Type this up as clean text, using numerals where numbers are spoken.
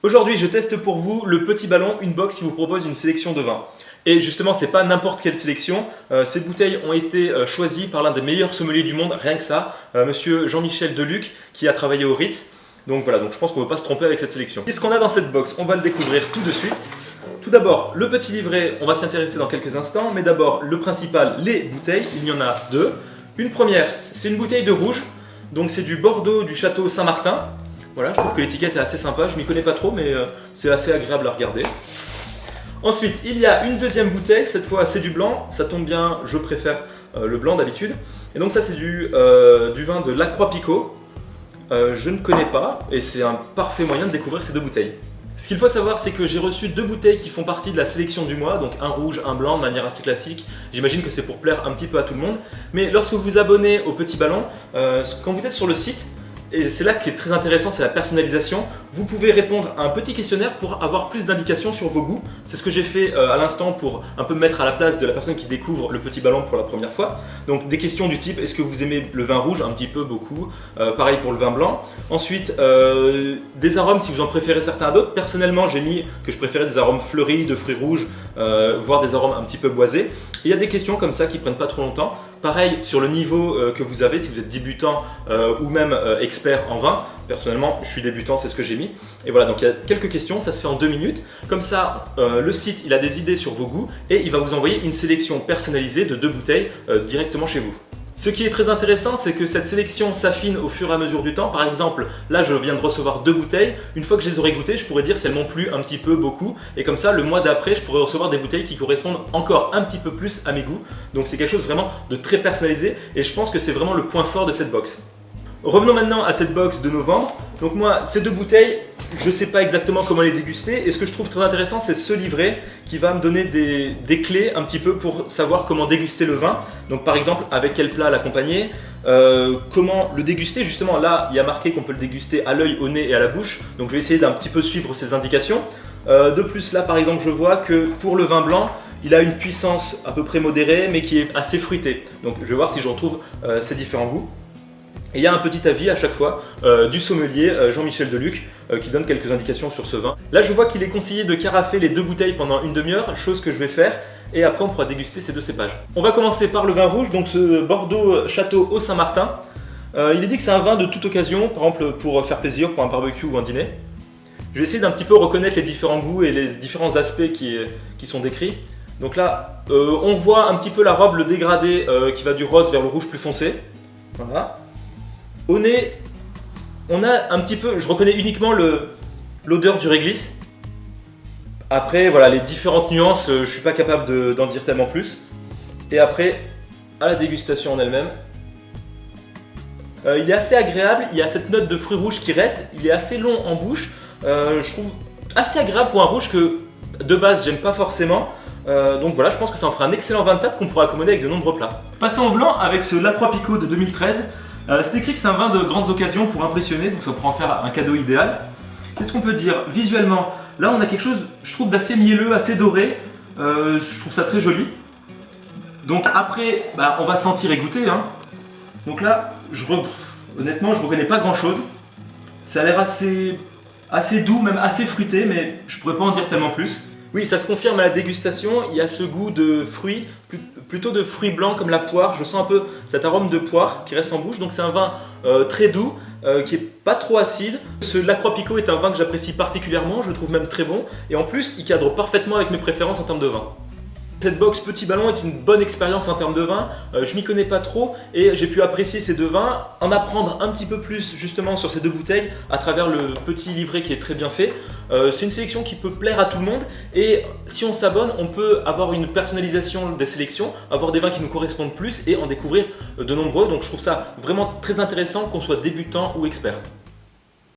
Aujourd'hui, je teste pour vous le Petit Ballon, une box qui vous propose une sélection de vins. Et justement, c'est pas n'importe quelle sélection. Ces bouteilles ont été choisies par l'un des meilleurs sommeliers du monde, rien que ça, monsieur Jean-Michel Deluc, qui a travaillé au Ritz. Donc voilà, donc je pense qu'on ne peut pas se tromper avec cette sélection. Qu'est-ce qu'on a dans cette box? On va le découvrir tout de suite. Tout d'abord, le petit livret, on va s'y intéresser dans quelques instants, mais d'abord, le principal, les bouteilles. Il y en a deux. Une première, c'est une bouteille de rouge, donc c'est du Bordeaux du château Saint-Martin. Voilà, je trouve que l'étiquette est assez sympa, je m'y connais pas trop, mais c'est assez agréable à regarder. Ensuite, il y a une deuxième bouteille, cette fois c'est du blanc, ça tombe bien, je préfère le blanc d'habitude. Et donc ça c'est du vin de La Croix-Picot, je ne connais pas, et c'est un parfait moyen de découvrir ces deux bouteilles. Ce qu'il faut savoir, c'est que j'ai reçu deux bouteilles qui font partie de la sélection du mois, donc un rouge, un blanc, de manière assez classique. J'imagine que c'est pour plaire un petit peu à tout le monde. Mais lorsque vous vous abonnez au Petit Ballon, quand vous êtes sur le site, et c'est là qui est très intéressant, c'est la personnalisation. Vous pouvez répondre à un petit questionnaire pour avoir plus d'indications sur vos goûts. C'est ce que j'ai fait à l'instant pour un peu me mettre à la place de la personne qui découvre le Petit Ballon pour la première fois. Donc des questions du type, est-ce que vous aimez le vin rouge? Un petit peu, beaucoup. Pareil pour le vin blanc. Ensuite, des arômes si vous en préférez certains à d'autres. Personnellement, j'ai mis que je préférais des arômes fleuris, de fruits rouges, voire des arômes un petit peu boisés. Il y a des questions comme ça qui prennent pas trop longtemps. Pareil sur le niveau que vous avez, si vous êtes débutant ou même expert en vin. Personnellement, je suis débutant, c'est ce que j'ai mis. Et voilà, donc il y a quelques questions, ça se fait en 2 minutes. Comme ça, le site, il a des idées sur vos goûts et il va vous envoyer une sélection personnalisée de 2 bouteilles directement chez vous. Ce qui est très intéressant, c'est que cette sélection s'affine au fur et à mesure du temps. Par exemple, là je viens de recevoir 2 bouteilles. Une fois que je les aurai goûtées, je pourrais dire si elles m'ont plu un petit peu, beaucoup. Et comme ça, le mois d'après, je pourrais recevoir des bouteilles qui correspondent encore un petit peu plus à mes goûts. Donc c'est quelque chose vraiment de très personnalisé et je pense que c'est vraiment le point fort de cette box. Revenons maintenant à cette box de novembre. Donc moi, ces 2 bouteilles, je ne sais pas exactement comment les déguster. Et ce que je trouve très intéressant, c'est ce livret qui va me donner des clés un petit peu pour savoir comment déguster le vin. Donc par exemple, avec quel plat l'accompagner, comment le déguster. Justement, là, il y a marqué qu'on peut le déguster à l'œil, au nez et à la bouche. Donc je vais essayer d'un petit peu suivre ces indications. De plus, là, par exemple, je vois que pour le vin blanc, il a une puissance à peu près modérée, mais qui est assez fruitée. Donc je vais voir si je retrouve ces différents goûts. Et il y a un petit avis à chaque fois du sommelier Jean-Michel Deluc qui donne quelques indications sur ce vin. Là je vois qu'il est conseillé de carafer les 2 bouteilles pendant une demi-heure, chose que je vais faire, et après on pourra déguster ces 2 cépages. On va commencer par le vin rouge, donc ce Bordeaux Château au Saint-Martin. Il est dit que c'est un vin de toute occasion, par exemple pour faire plaisir, pour un barbecue ou un dîner. Je vais essayer d'un petit peu reconnaître les différents goûts et les différents aspects qui sont décrits. Donc là, on voit un petit peu la robe, le dégradé qui va du rose vers le rouge plus foncé. Voilà. Au nez, on a un petit peu, je reconnais uniquement l'odeur du réglisse. Après, voilà, les différentes nuances, je ne suis pas capable d'en dire tellement plus. Et après, à la dégustation en elle-même, il est assez agréable, il y a cette note de fruits rouges qui reste, il est assez long en bouche. Je trouve assez agréable pour un rouge que de base, j'aime pas forcément. Donc voilà, je pense que ça en fera un excellent vin de table qu'on pourra accommoder avec de nombreux plats. Passons au blanc avec ce La Croix-Picot de 2013. C'est écrit que c'est un vin de grandes occasions pour impressionner, donc ça pourra en faire un cadeau idéal. Qu'est-ce qu'on peut dire? Visuellement, là on a quelque chose, je trouve, d'assez mielleux, assez doré. Je trouve ça très joli. Donc après, on va sentir et goûter. Donc là, honnêtement, je ne reconnais pas grand-chose. Ça a l'air assez doux, même assez fruité, mais je pourrais pas en dire tellement plus. Oui, ça se confirme à la dégustation, il y a ce goût de fruits, plutôt de fruits blancs comme la poire. Je sens un peu cet arôme de poire qui reste en bouche, donc c'est un vin très doux, qui est pas trop acide. Ce La Croix-Picot est un vin que j'apprécie particulièrement, je le trouve même très bon, et en plus il cadre parfaitement avec mes préférences en termes de vin. Cette box Petit Ballon est une bonne expérience en termes de vin, je m'y connais pas trop et j'ai pu apprécier ces 2 vins, en apprendre un petit peu plus justement sur ces 2 bouteilles à travers le petit livret qui est très bien fait. C'est une sélection qui peut plaire à tout le monde et si on s'abonne, on peut avoir une personnalisation des sélections, avoir des vins qui nous correspondent plus et en découvrir de nombreux. Donc je trouve ça vraiment très intéressant qu'on soit débutant ou expert.